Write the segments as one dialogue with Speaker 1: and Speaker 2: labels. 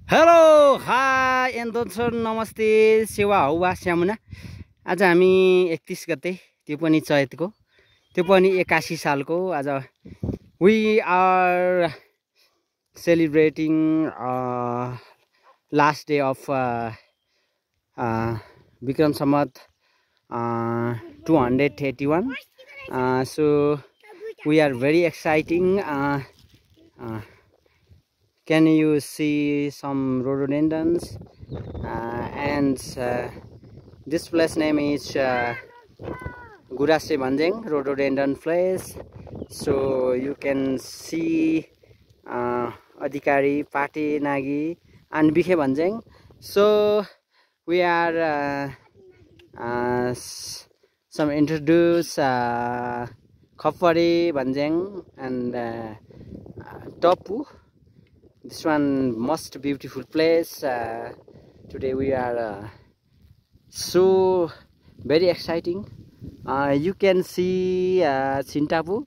Speaker 1: Hello hi and दोस्रो नमस्ते सेवा हौवा स्यामुना। आज हामी 31 गते, त्यो पनि चैतको, त्यो पनि 81 सालको। आज we are celebrating last day of Vikram Samvat 281. So we are very exciting. Can you see some rhododendrons? And this place name is Gurase Banjeng Rhododendron Place. So you can see Adhikari, Pati, Nagi, and Bikhe Banjeng. So we are some introduce Khapari Banjeng and Topu. This one most beautiful place. Today we are so very exciting. You can see Chintapu.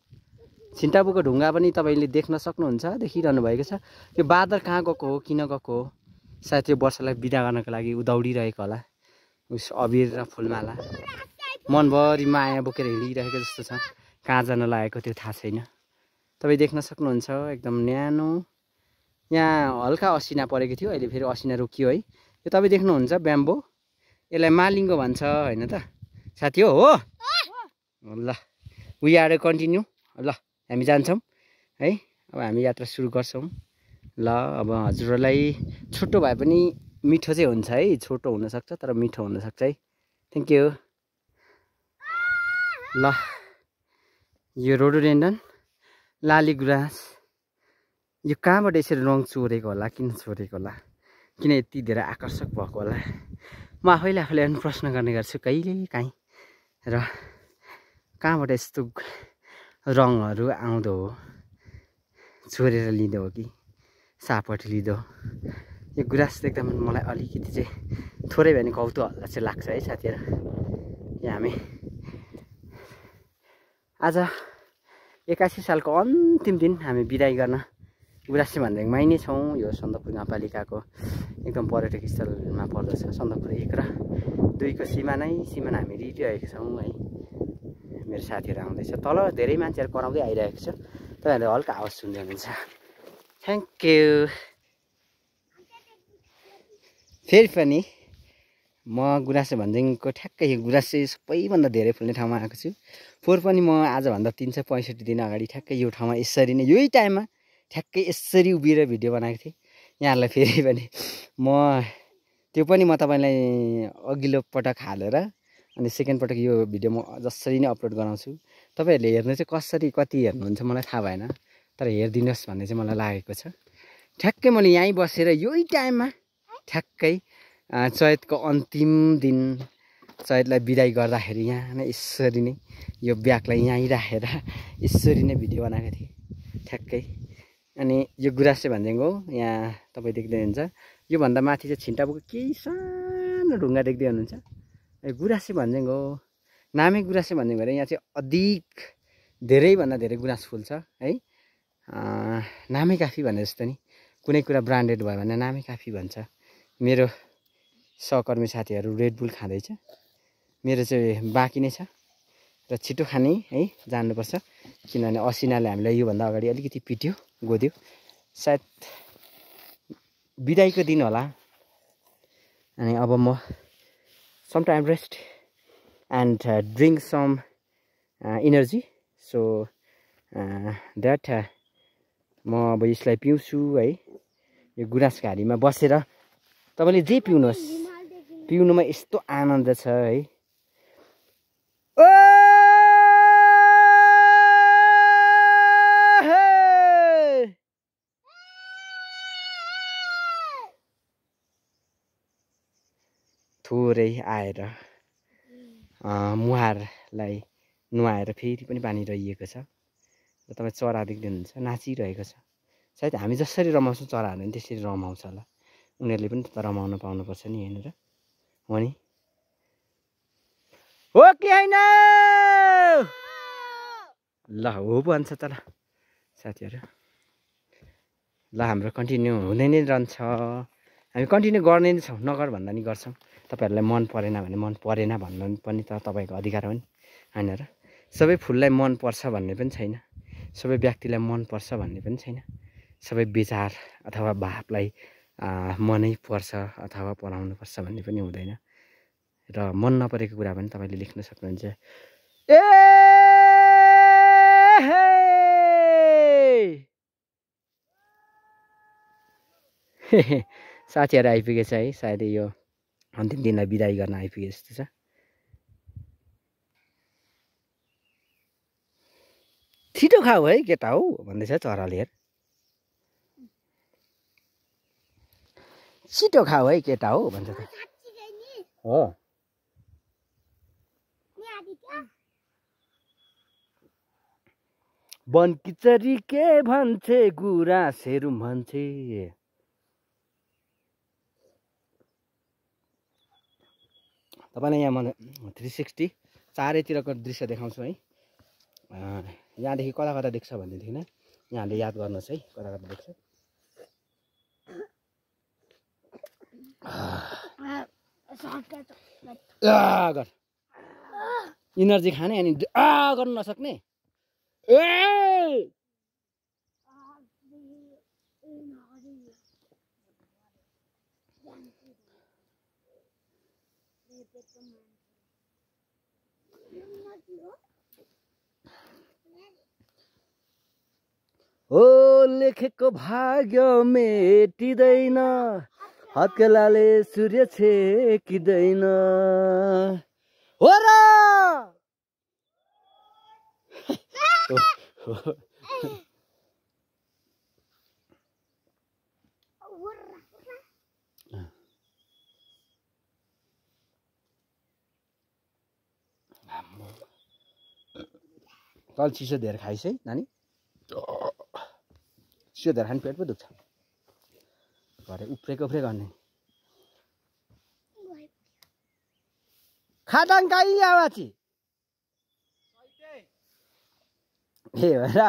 Speaker 1: Chintapu को ढुङ्गा पनि तपाईले देख्न सक्नुहुन्छ, देखिरहनु भएको छ। यो बादल कहाँ गएको हो, किन गएको हो? सायद यो वर्षलाई बिदा गर्नको लागि उदाउडिरहेको होला। उस अबिर र फुलमाला मनभरि माया बोकेर हिँडिरहेको जस्तो छ। कहाँ जान लागेको त्यो थाहा छैन। तपाई देख्न सक्नुहुन्छ एकदम न्यानो। यहाँ हल्का असिना परेको थियो, अहिले फेरि असिना रोकियो है। यो तपाई देख्नुहुन्छ ब्याम्बो, यसलाई मालिङ्गो भन्छ हैन त साथी हो? ल वी आर कन्टिन्यू। ल हामी जान्छौँ है। अब हामी यात्रा सुरु गर्छौँ। ल अब हजुरलाई छोटो भए पनि मिठो चाहिँ हुन्छ है। छोटो हुन सक्छ तर मिठो हुन सक्छ है। Thank you. ल यो रोडोडेन्ड्रन लाली गुराँस, यो कहाँबाट यसरी रङ चोरेको होला, किन चोरेको होला, किन यति धेरै आकर्षक भएको होला? म आफैले आफूलाई प्रश्न गर्ने गर्छु कहिले काहीँ। र कहाँबाट यस्तो रङहरू आउँदो हो? चोरेर लिँदो हो कि सापट लिँदो? यो गुराँस देख्दा मलाई अलिकति चाहिँ थोरै भए पनि कौतूहल चाहिँ लाग्छ है साथीहरु। यहाँ हामी आज 81 सालको अन्तिम दिन हामी बिदाई गर्न गुराँसे भन्ज्याङमै नै छौँ। यो सन्दकपू गाउँपालिकाको एकदम पर्यटक स्थलमा पर्दछ। सन्दकपू 1 र 2 को सिमाना हामी हिँडिरहेका छौँ है। मेरो साथीहरु आउँदैछ, तल धेरै मान्छेहरु कराउँदै आइरहेको छ। तपाईहरुले हल्का आवाज सुन्दै हुनुहुन्छ। Thank you. फेरि पनि म गुराँसे भन्ज्याङको ठ्याक्कै यो गुराँसे सबैभन्दा धेरै फुल्ने ठाउँमा आएको छु। फोहोर पनि म आजभन्दा 365 दिन अगाडि ठ्याक्कै यो ठाउँमा यसरी नै यही टाइममा ठ्याक्कै यसरी उभिएर भिडियो बनाएको थिएँ। यहाँहरूलाई फेरि पनि त्यो पनि म तपाईलाई अघिल्लो पटक हालेर अनि सेकेन्ड पटक यो भिडियो म जसरी नै अपलोड गराउँछु। तपाईहरुले हेर्नु चाहिँ कसरी कति हेर्नुहुन्छ मलाई थाहा भएन, तर हेर्दिनुस् भन्ने चाहिँ मलाई लागेको छ। ठ्याक्कै मैले यहीँ बसेर यही टाइममा ठ्याक्कै चैतको अन्तिम दिन चैतलाई बिदाई गर्दाखेरि यहाँ नै यसरी नै यो ब्यागलाई यहीँ राखेर यसरी नै भिडियो बनाएको थिएँ ठ्याक्कै। अनि यो गुराँसे भन्ज्याङ हो। यहाँ तपाई देख्दै हुनुहुन्छ। यो भन्दा माथि चाहिँ छिन्टापुको केही सानो ढुङ्गा देख्दै हुनुहुन्छ। यो गुराँसे भन्ज्याङ हो। नामै गुराँसे भन्ज्याङ भएर यहाँ चाहिँ अधिक धेरै भन्दा धेरै गुराँस फुल्छ है। नामै काफी भने जस्तो नि, कुनै कुरा ब्रान्डेड भयो भने नामै काफी भन्छ। मेरो सहकर्मी साथीहरु रेड बुल खाँदैछ, मेरो चाहिँ बाँकी नै छ र छिटो खाने है, जान्नुपर्छ। किनभने असिनाले हामीलाई योभन्दा अगाडि अलिकति पिट्यो, गोद्यो। सायद बिदाईको दिन होला। अनि अब म some time rest and drink some energy. So that म अब यसलाई पिउँछु है। यो गुराँस घारीमा बसेर तपाईले जे पिउनुहोस्, पिउनुमा यस्तो आनन्द छ है। थोरै आएर मुहारलाई नुहाएर फेरि पनि पानी रहिएको छ। र तपाईँ चरा देख्दै हुनुहुन्छ, नाचिरहेको छ। सायद हामी जसरी रमाउँछौँ चराहरूले पनि त्यसरी रमाउँछ होला। उनीहरूले पनि त रमाउन पाउनुपर्छ नि, हैन र? हो नि? हो कि हैन? ल हो भन्छ त ल साथीहरु। ल हाम्रो कन्टिन्यू हुँदै नै रहन्छ। हामी कन्टिन्यू गर्ने नै छौँ, नगर भन्दा नि गर्छौँ। तपाईँहरूलाई मन परेन भने मन परेन भन्नु पनि त तपाईँको अधिकार हो नि, होइन र? सबै फुललाई मन पर्छ भन्ने पनि छैन, सबै व्यक्तिलाई मन पर्छ भन्ने पनि छैन, सबै विचार अथवा भावलाई मनै पर्छ अथवा पराउनुपर्छ भन्ने पनि हुँदैन। र मन नपरेको कुरा पनि तपाईँले लेख्न सक्नुहुन्छ। साथीहरू आइपुगेछ है, सायद यो अन्तिम दिनलाई बिदाई गर्न आइपुगे जस्तो छ। छिटो खाऊ है केटा हौ भन्दैछ चराले। हेर, छिटो खाऊ है केटा हो भन्छ त। हो बनकिचरी के भन्छे गुराँसहरू भन्छे। तपाईँलाई यहाँ म 360 चारैतिरको दृश्य देखाउँछु है। यहाँदेखि कता कता देख्छ भनेदेखि न यहाँले याद गर्नुहोस् है, कता कता देख्छ। गर इनर्जी खाने अनि गर्नु नसक्ने। ओ लेखेको भाग्य मेटिँदैन, हत्केलाले सूर्य छेकिँदैन। हो र तल चिसो धेर खाइस् है नानी, चिसो धेर खाने पेट पो दुख्छ। भरे उफ्रेको गर्ने खाटाङ काई आवाची ए भएर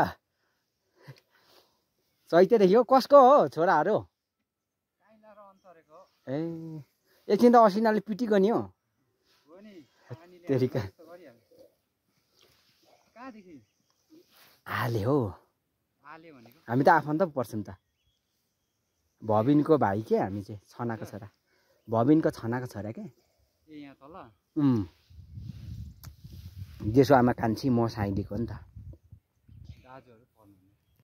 Speaker 1: चैतेदेखि हो। कसको हो छोराहरू? ए एकछिन त असिनाले पिटिको नि हो। तेरिका आले हो, हामी त आफन्त पो पर्छौँ त। भविनको भाइ के हामी चाहिँ, छनाको छोरा, भविनको छनाको छोरा के। जेसो आमा कान्छी म साइडीको हो नि त।